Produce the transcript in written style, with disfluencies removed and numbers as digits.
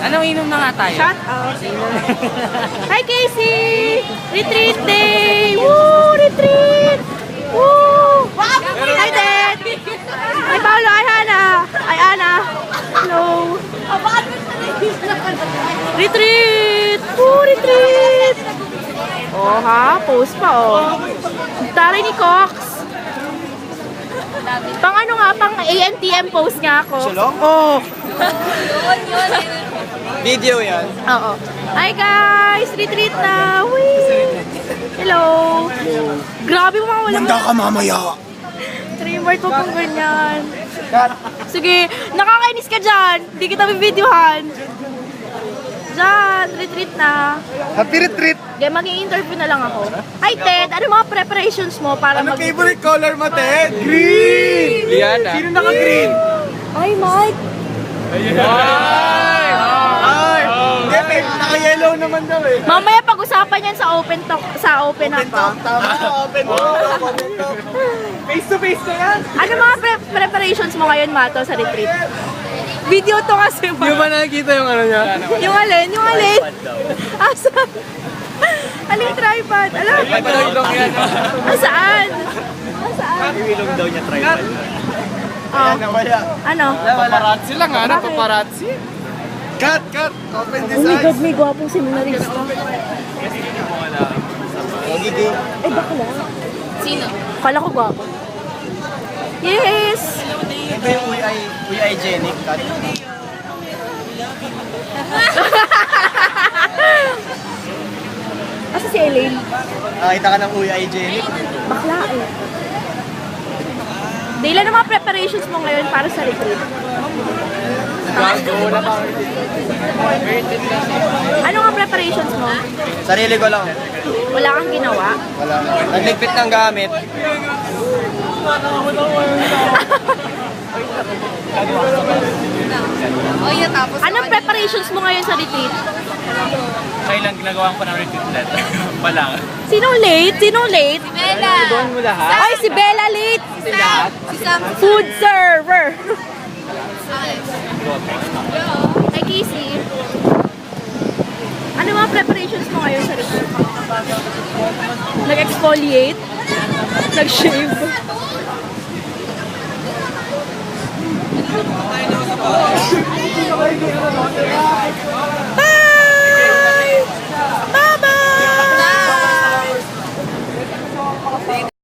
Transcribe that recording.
Anong inom na nga tayo? Shut up. Hi, Casey! Retreat day! Woo! Retreat! Woo! Hi, Dad! Hi, Paolo! Hi, Hannah! Hi, Anna! Hello! Retreat! Woo! Retreat! Oh, ha? Post pa, oh. Taray ni Cox. Pang ano nga, pang ANTM post nga ako. Sulong? Oh. Video yan. Oo. Hi guys! Retreat na! Whee! Hello! Grabe mo mga wala mo. Ka mamaya. Trimmer to kung ganyan. Sige, nakakainis ka dyan. Hindi kita bibidyohan. Dyan, retreat na. Happy retreat. Okay, mag-i-interview na lang ako. Hi Ted, ano mga preparations mo para Ano favorite color mo, Ted? Green! Liana. Sino naka-green? Hi Mike! Ay! Hindi, naka-yellow naman daw eh. Mamaya pag-usapan yan sa open talk, sa open up. Tama, open talk. Face to face na yan. Ano mga preparations mo ngayon, Mato, sa retreat? Video to kasi ba? Di ba nakikita yung ano niya? Yung alin? Yung alin? Asa? Alin tripod? Alam? Asaan? Asaan? Yung ilong daw niya tribal. Oh. Nawala. Ano? Paparazzi lang ha? Bakit? Paparazzi? Cut! Cut! Open this Oh my God, eyes. may gwapong seminarista. Magiging. Eh, bakla. Sino? Kala ko gwapo. Yes! Ito yung uy hygienic cut. Asa si Elaine? Nakita ka ng uy hygienic. Bakla eh. Dila ng mga preparations mo ngayon para sa retreat. Wala pa. Ano nga preparations mo? Sarili ko lang. Wala kang ginawa? Wala. Nagligpit ng gamit. Anong preparations mo ngayon sa retreat? Kailan ginagawa ko ng retreat net? Wala. Sinong late? Sinong late? Bella! Doon mo lahat? Ay, si Bella late! Si lahat? Food server! Hi, Casey. Ano mga preparations mo ngayon sa retreat? Nag-exfoliate? Nag-shave?